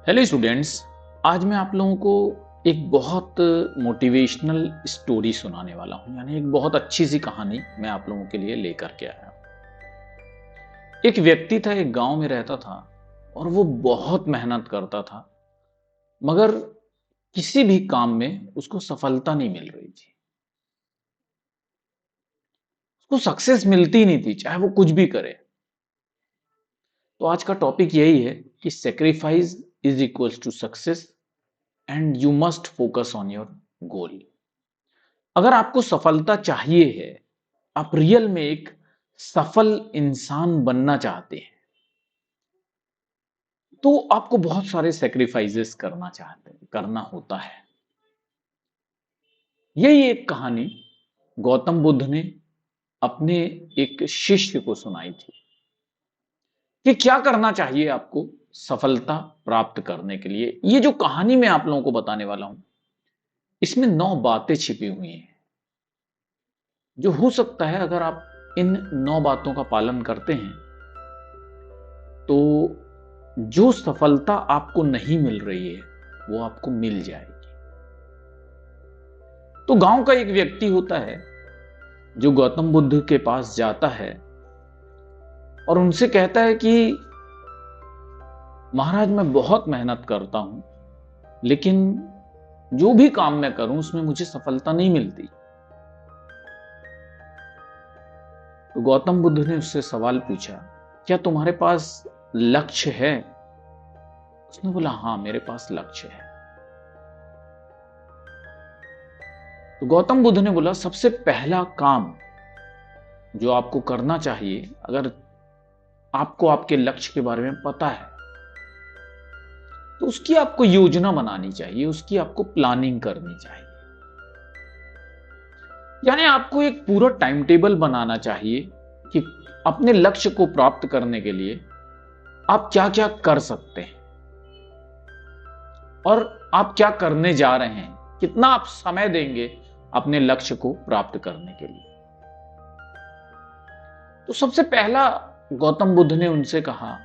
Hello students. आज मैं आप लोगों को एक बहुत मोटिवेशनल स्टोरी सुनाने वाला हूं, यानी एक बहुत अच्छी सी कहानी मैं आप लोगों के लिए लेकर के आया हूं। एक व्यक्ति था, एक गांव में रहता था और वो बहुत मेहनत करता था, मगर किसी भी काम में उसको सफलता नहीं मिल रही थी। उसको सक्सेस मिलती नहीं थी, चाहे वो कुछ भी करे। तो आज का टॉपिक यही है कि sacrifice is equals to success and you must focus on your goal. अगर आपको सफलता चाहिए है, आप रियल में एक सफल इंसान बनना चाहते हैं, तो आपको बहुत सारे सेक्रीफाइसेस करना होता है। यही एक कहानी गौतम बुद्ध ने अपने एक शिष्य को सुनाई थी कि क्या करना चाहिए आपको सफलता प्राप्त करने के लिए। ये जो कहानी मैं आप लोगों को बताने वाला हूं, इसमें 9 बातें छिपी हुई हैं, जो हो सकता है अगर आप इन 9 बातों का पालन करते हैं तो जो सफलता आपको नहीं मिल रही है वो आपको मिल जाएगी। तो गांव का एक व्यक्ति होता है जो गौतम बुद्ध के पास जाता है और उनसे कहता है कि महाराज, मैं बहुत मेहनत करता हूं, लेकिन जो भी काम मैं करूं उसमें मुझे सफलता नहीं मिलती। तो गौतम बुद्ध ने उससे सवाल पूछा, क्या तुम्हारे पास लक्ष्य है? उसने बोला, हाँ, मेरे पास लक्ष्य है। तो गौतम बुद्ध ने बोला, सबसे पहला काम जो आपको करना चाहिए, अगर आपको आपके लक्ष्य के बारे में पता है तो उसकी आपको योजना बनानी चाहिए, उसकी आपको प्लानिंग करनी चाहिए। यानी आपको एक पूरा टाइम टेबल बनाना चाहिए कि अपने लक्ष्य को प्राप्त करने के लिए आप क्या क्या कर सकते हैं और आप क्या करने जा रहे हैं, कितना आप समय देंगे अपने लक्ष्य को प्राप्त करने के लिए। तो सबसे पहला गौतम बुद्ध ने उनसे कहा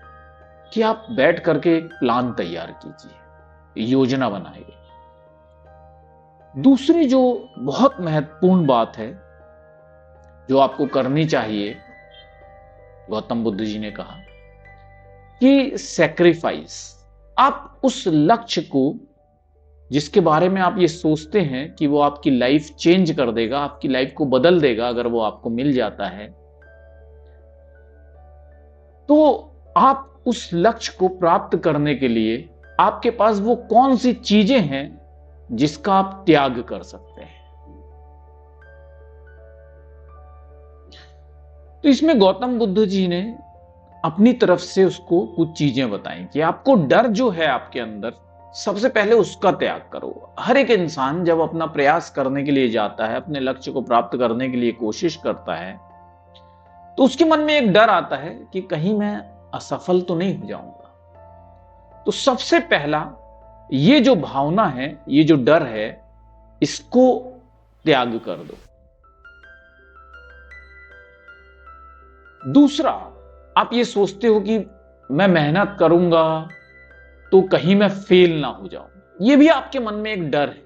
कि आप बैठ करके एक प्लान तैयार कीजिए, योजना बनाइए। दूसरी जो बहुत महत्वपूर्ण बात है जो आपको करनी चाहिए, गौतम बुद्ध जी ने कहा कि सैक्रिफाइस। आप उस लक्ष्य को, जिसके बारे में आप ये सोचते हैं कि वो आपकी लाइफ चेंज कर देगा, आपकी लाइफ को बदल देगा अगर वो आपको मिल जाता है, तो आप उस लक्ष्य को प्राप्त करने के लिए आपके पास वो कौन सी चीजें हैं जिसका आप त्याग कर सकते हैं। तो इसमें गौतम बुद्ध जी ने अपनी तरफ से उसको कुछ चीजें बताई कि आपको डर जो है आपके अंदर, सबसे पहले उसका त्याग करो। हर एक इंसान जब अपना प्रयास करने के लिए जाता है, अपने लक्ष्य को प्राप्त करने के लिए कोशिश करता है, तो उसके मन में एक डर आता है कि कहीं मैं असफल तो नहीं हो जाऊंगा। तो सबसे पहला ये जो भावना है, ये जो डर है, इसको त्याग कर दो। दूसरा, आप ये सोचते हो कि मैं मेहनत करूंगा तो कहीं मैं फेल ना हो जाऊं, ये भी आपके मन में एक डर है।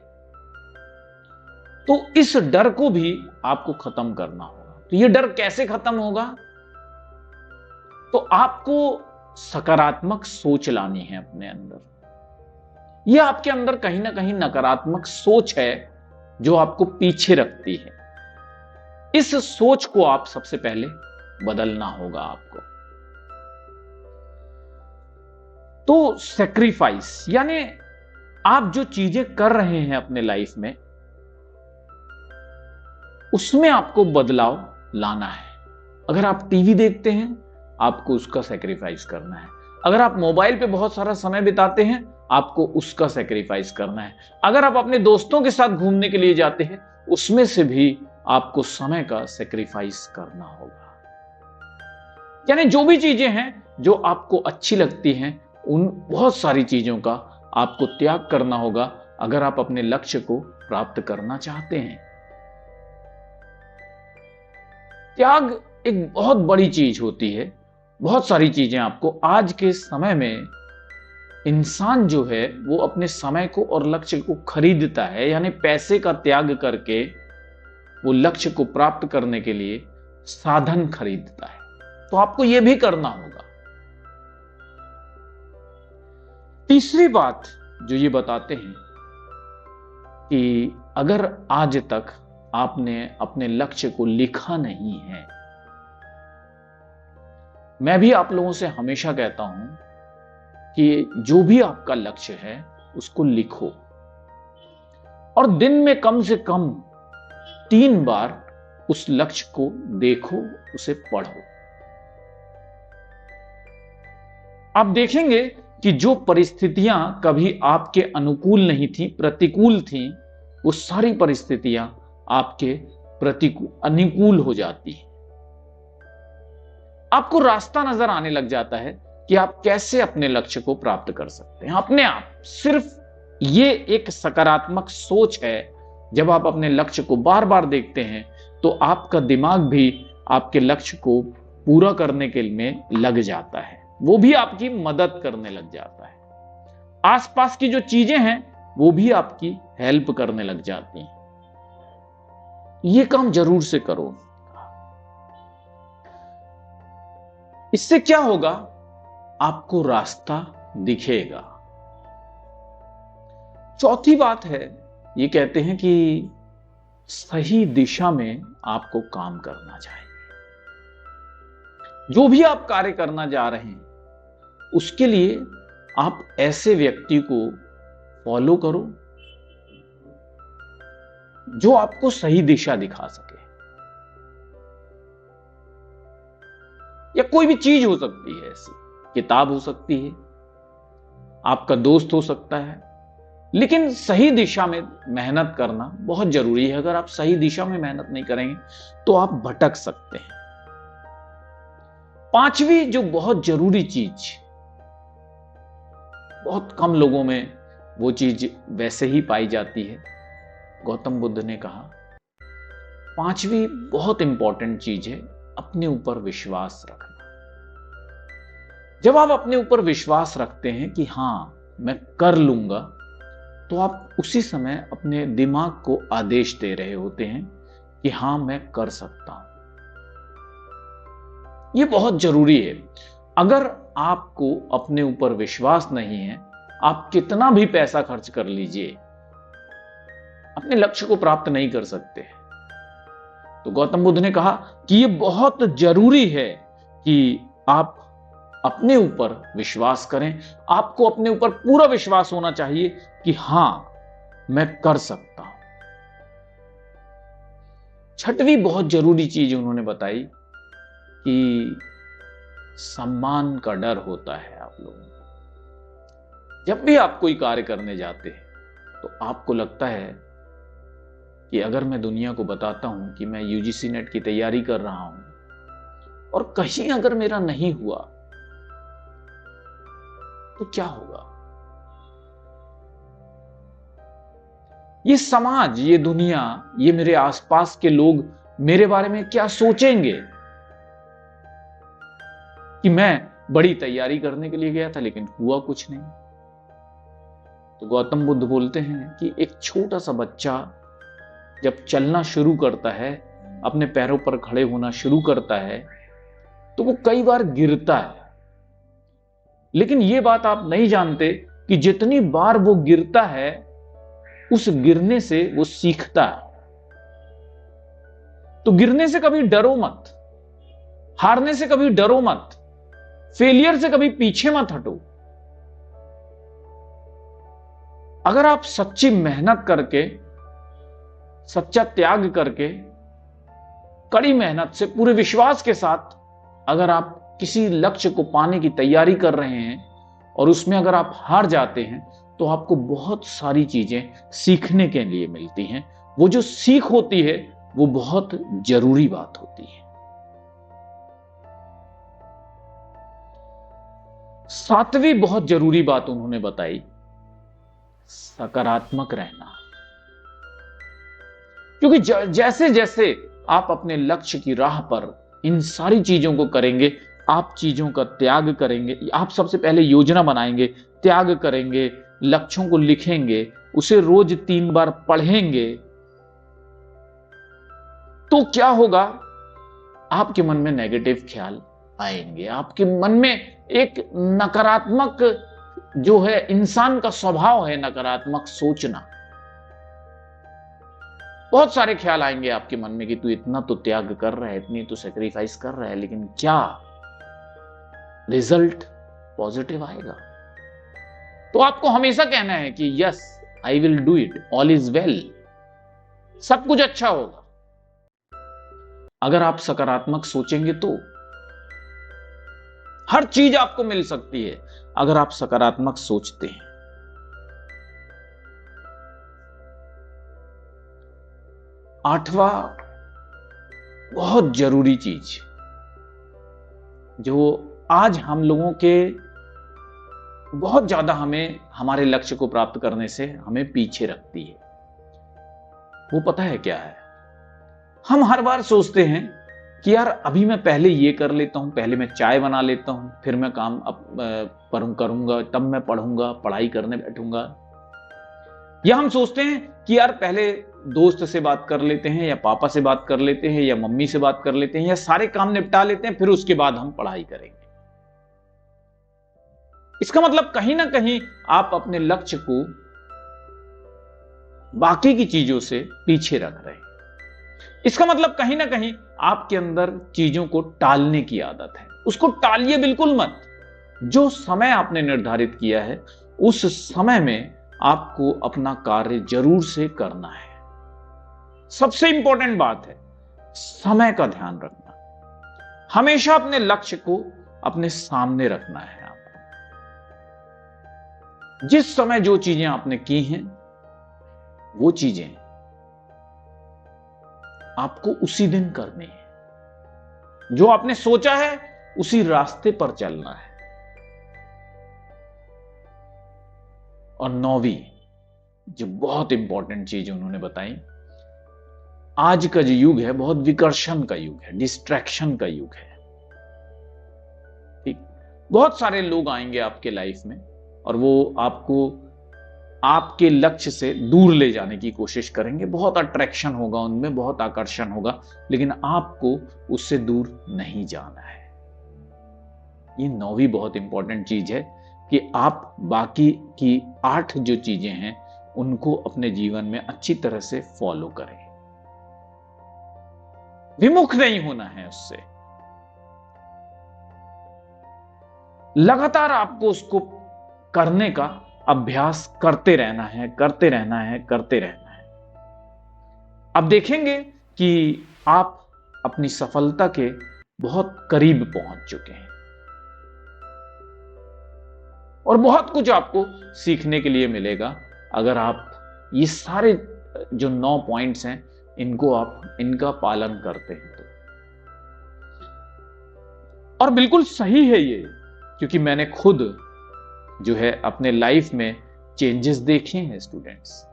तो इस डर को भी आपको खत्म करना होगा। तो ये डर कैसे खत्म होगा? तो आपको सकारात्मक सोच लानी है अपने अंदर। यह आपके अंदर कहीं ना कहीं नकारात्मक सोच है जो आपको पीछे रखती है। इस सोच को आप सबसे पहले बदलना होगा आपको। तो सेक्रीफाइस यानी आप जो चीजें कर रहे हैं अपने लाइफ में, उसमें आपको बदलाव लाना है। अगर आप टीवी देखते हैं, आपको उसका सेक्रीफाइस करना है। अगर आप मोबाइल पे बहुत सारा समय बिताते हैं, आपको उसका सेक्रीफाइस करना है। अगर आप अपने दोस्तों के साथ घूमने के लिए जाते हैं, उसमें से भी आपको समय का सेक्रीफाइस करना होगा। यानी जो भी चीजें हैं जो आपको अच्छी लगती हैं, उन बहुत सारी चीजों का आपको त्याग करना होगा अगर आप अपने लक्ष्य को प्राप्त करना चाहते हैं। त्याग एक बहुत बड़ी चीज होती है। बहुत सारी चीजें आपको आज के समय में इंसान जो है वो अपने समय को और लक्ष्य को खरीदता है, यानी पैसे का त्याग करके वो लक्ष्य को प्राप्त करने के लिए साधन खरीदता है। तो आपको यह भी करना होगा। तीसरी बात जो ये बताते हैं कि अगर आज तक आपने अपने लक्ष्य को लिखा नहीं है, मैं भी आप लोगों से हमेशा कहता हूं कि जो भी आपका लक्ष्य है उसको लिखो और दिन में कम से कम 3 बार उस लक्ष्य को देखो, उसे पढ़ो। आप देखेंगे कि जो परिस्थितियां कभी आपके अनुकूल नहीं थी, प्रतिकूल थी, वो सारी परिस्थितियां आपके अनुकूल हो जाती हैं। आपको रास्ता नजर आने लग जाता है कि आप कैसे अपने लक्ष्य को प्राप्त कर सकते हैं अपने आप। सिर्फ ये एक सकारात्मक सोच है। जब आप अपने लक्ष्य को बार बार देखते हैं तो आपका दिमाग भी आपके लक्ष्य को पूरा करने के लिए लग जाता है, वो भी आपकी मदद करने लग जाता है। आसपास की जो चीजें हैं वो भी आपकी हेल्प करने लग जाती हैं। ये काम जरूर से करो। इससे क्या होगा, आपको रास्ता दिखेगा। चौथी बात है, ये कहते हैं कि सही दिशा में आपको काम करना चाहिए। जो भी आप कार्य करना जा रहे हैं उसके लिए आप ऐसे व्यक्ति को फॉलो करो जो आपको सही दिशा दिखा सके। या कोई भी चीज हो सकती है, ऐसी किताब हो सकती है, आपका दोस्त हो सकता है, लेकिन सही दिशा में मेहनत करना बहुत जरूरी है। अगर आप सही दिशा में मेहनत नहीं करेंगे तो आप भटक सकते हैं। पांचवी जो बहुत जरूरी चीज, बहुत कम लोगों में वो चीज वैसे ही पाई जाती है, गौतम बुद्ध ने कहा पांचवी बहुत इंपॉर्टेंट चीज है, अपने ऊपर विश्वास रखना। जब आप अपने ऊपर विश्वास रखते हैं कि हां मैं कर लूंगा, तो आप उसी समय अपने दिमाग को आदेश दे रहे होते हैं कि हां मैं कर सकता हूं। यह बहुत जरूरी है। अगर आपको अपने ऊपर विश्वास नहीं है, आप कितना भी पैसा खर्च कर लीजिए, अपने लक्ष्य को प्राप्त नहीं कर सकते। तो गौतम बुद्ध ने कहा कि यह बहुत जरूरी है कि आप अपने ऊपर विश्वास करें। आपको अपने ऊपर पूरा विश्वास होना चाहिए कि हां मैं कर सकता हूं। छठवीं बहुत जरूरी चीज उन्होंने बताई कि सम्मान का डर होता है आप लोगों को। जब भी आप कोई कार्य करने जाते हैं तो आपको लगता है कि अगर मैं दुनिया को बताता हूं कि मैं यूजीसी नेट की तैयारी कर रहा हूं और कहीं अगर मेरा नहीं हुआ तो क्या होगा। ये समाज, ये दुनिया, ये मेरे आसपास के लोग मेरे बारे में क्या सोचेंगे कि मैं बड़ी तैयारी करने के लिए गया था लेकिन हुआ कुछ नहीं। तो गौतम बुद्ध बोलते हैं कि एक छोटा सा बच्चा जब चलना शुरू करता है, अपने पैरों पर खड़े होना शुरू करता है, तो वो कई बार गिरता है, लेकिन ये बात आप नहीं जानते कि जितनी बार वो गिरता है उस गिरने से वो सीखता है। तो गिरने से कभी डरो मत, हारने से कभी डरो मत, फेलियर से कभी पीछे मत हटो। अगर आप सच्ची मेहनत करके, सच्चा त्याग करके, कड़ी मेहनत से, पूरे विश्वास के साथ अगर आप किसी लक्ष्य को पाने की तैयारी कर रहे हैं और उसमें अगर आप हार जाते हैं तो आपको बहुत सारी चीजें सीखने के लिए मिलती हैं। वो जो सीख होती है वो बहुत जरूरी बात होती है। सातवीं बहुत जरूरी बात उन्होंने बताई, सकारात्मक रहना। क्योंकि जैसे जैसे आप अपने लक्ष्य की राह पर इन सारी चीजों को करेंगे, आप चीजों का त्याग करेंगे, आप सबसे पहले योजना बनाएंगे त्याग करेंगे, लक्ष्यों को लिखेंगे, उसे रोज 3 बार पढ़ेंगे, तो क्या होगा? आपके मन में नेगेटिव ख्याल आएंगे, आपके मन में एक नकारात्मक जो है, इंसान का स्वभाव है नकारात्मक सोचना। बहुत सारे ख्याल आएंगे आपके मन में कि तू इतना तो त्याग कर रहा है, इतनी तो सेक्रीफाइस कर रहा है, लेकिन क्या रिजल्ट पॉजिटिव आएगा? तो आपको हमेशा कहना है कि yes I will do it, all is well, सब कुछ अच्छा होगा। अगर आप सकारात्मक सोचेंगे तो हर चीज आपको मिल सकती है, अगर आप सकारात्मक सोचते हैं। आठवां बहुत जरूरी चीज जो आज हम लोगों के बहुत ज्यादा हमें हमारे लक्ष्य को प्राप्त करने से हमें पीछे रखती है, वो पता है क्या है? हम हर बार सोचते हैं कि यार अभी मैं पहले ये कर लेता हूं, पहले मैं चाय बना लेता हूं, फिर मैं काम करूंगा, तब मैं पढ़ूंगा, पढ़ाई करने बैठूंगा। या हम सोचते हैं कि यार पहले दोस्त से बात कर लेते हैं, या पापा से बात कर लेते हैं, या मम्मी से बात कर लेते हैं, या सारे काम निपटा लेते हैं, फिर उसके बाद हम पढ़ाई करेंगे। इसका मतलब कहीं ना कहीं आप अपने लक्ष्य को बाकी की चीजों से पीछे रख रहे हैं। इसका मतलब कहीं ना कहीं आपके अंदर चीजों को टालने की आदत है। उसको टालिए बिल्कुल मत। जो समय आपने निर्धारित किया है उस समय में आपको अपना कार्य जरूर से करना है। सबसे इंपॉर्टेंट बात है समय का ध्यान रखना। हमेशा अपने लक्ष्य को अपने सामने रखना है। आपको जिस समय जो चीजें आपने की हैं वो चीजें आपको उसी दिन करनी है। जो आपने सोचा है उसी रास्ते पर चलना है। और 9वीं जो बहुत इंपॉर्टेंट चीज उन्होंने बताई, आज का जो युग है बहुत विकर्षण का युग है, डिस्ट्रैक्शन का युग है। ठीक, बहुत सारे लोग आएंगे आपके लाइफ में और वो आपको आपके लक्ष्य से दूर ले जाने की कोशिश करेंगे। बहुत अट्रैक्शन होगा उनमें, बहुत आकर्षण होगा, लेकिन आपको उससे दूर नहीं जाना है। ये 9वीं बहुत इंपॉर्टेंट चीज है कि आप बाकी की 8 जो चीजें हैं उनको अपने जीवन में अच्छी तरह से फॉलो करें। विमुख नहीं होना है उससे। लगातार आपको उसको करने का अभ्यास करते रहना है, करते रहना है, करते रहना है। अब देखेंगे कि आप अपनी सफलता के बहुत करीब पहुंच चुके हैं और बहुत कुछ आपको सीखने के लिए मिलेगा अगर आप ये सारे जो 9 पॉइंट्स हैं इनका पालन करते हैं तो। और बिल्कुल सही है ये, क्योंकि मैंने खुद जो है अपने लाइफ में चेंजेस देखे हैं स्टूडेंट्स।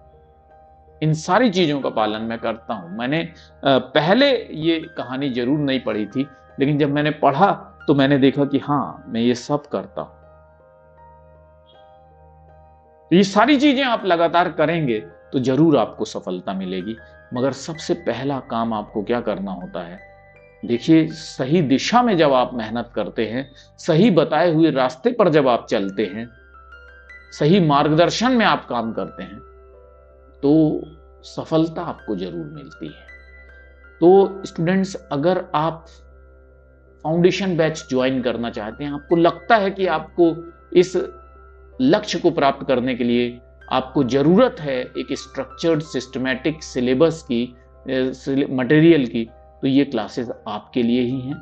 इन सारी चीजों का पालन मैं करता हूं। मैंने पहले ये कहानी जरूर नहीं पढ़ी थी, लेकिन जब मैंने पढ़ा तो मैंने देखा कि हाँ मैं ये सब करता हूं। ये सारी चीजें आप लगातार करेंगे तो जरूर आपको सफलता मिलेगी। मगर सबसे पहला काम आपको क्या करना होता है? देखिए, सही दिशा में जब आप मेहनत करते हैं, सही बताए हुए रास्ते पर जब आप चलते हैं, सही मार्गदर्शन में आप काम करते हैं, तो सफलता आपको जरूर मिलती है। तो स्टूडेंट्स, अगर आप फाउंडेशन बैच ज्वाइन करना चाहते हैं, आपको लगता है कि आपको इस लक्ष्य को प्राप्त करने के लिए आपको जरूरत है एक स्ट्रक्चर्ड सिस्टमैटिक सिलेबस की, मटेरियल की, तो ये क्लासेस आपके लिए ही हैं।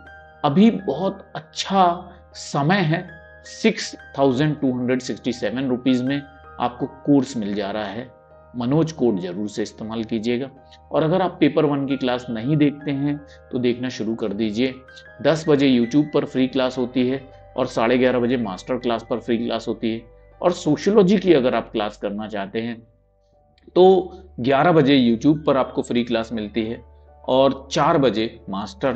अभी बहुत अच्छा समय है। 6267 रुपीज में आपको कोर्स मिल जा रहा है। मनोज कोड जरूर से इस्तेमाल कीजिएगा। और अगर आप पेपर 1 की क्लास नहीं देखते हैं तो देखना शुरू कर दीजिए। 10 बजे यूट्यूब पर फ्री क्लास होती है और 11:30 बजे मास्टर क्लास पर फ्री क्लास होती है। और सोशियोलॉजी की अगर आप क्लास करना चाहते हैं तो 11 बजे यूट्यूब पर आपको फ्री क्लास मिलती है और 4 बजे मास्टर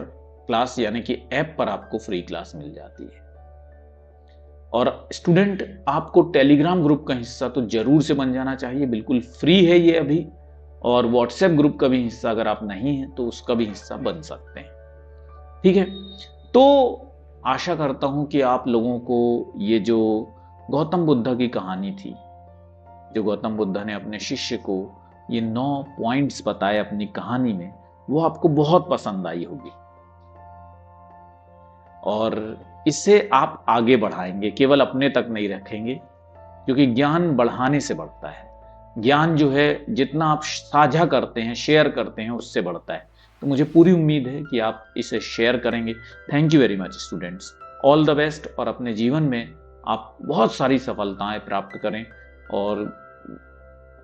क्लास यानी कि ऐप पर आपको फ्री क्लास मिल जाती है। और स्टूडेंट, आपको टेलीग्राम ग्रुप का हिस्सा तो जरूर से बन जाना चाहिए, बिल्कुल फ्री है ये अभी। और व्हाट्सएप ग्रुप का भी हिस्सा अगर आप नहीं हैं तो उसका भी हिस्सा बन सकते हैं, ठीक है। तो आशा करता हूं कि आप लोगों को ये जो गौतम बुद्ध की कहानी थी, जो गौतम बुद्ध ने अपने शिष्य को ये 9 पॉइंट्स बताए अपनी कहानी में, वो आपको बहुत पसंद आई होगी और इससे आप आगे बढ़ाएंगे, केवल अपने तक नहीं रखेंगे, क्योंकि ज्ञान बढ़ाने से बढ़ता है। ज्ञान जो है जितना आप साझा करते हैं, शेयर करते हैं, उससे बढ़ता है। तो मुझे पूरी उम्मीद है कि आप इसे शेयर करेंगे। Thank you very much students, all the best, और अपने जीवन में आप बहुत सारी सफलताएं प्राप्त करें और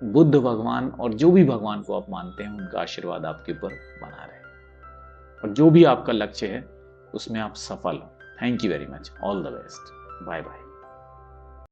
बुद्ध भगवान और जो भी भगवान को आप मानते हैं उनका आशीर्वाद आपके ऊपर बना रहे और जो भी आपका लक्ष्य है उसमें आप सफल हो। Thank you very much, all the best, bye bye.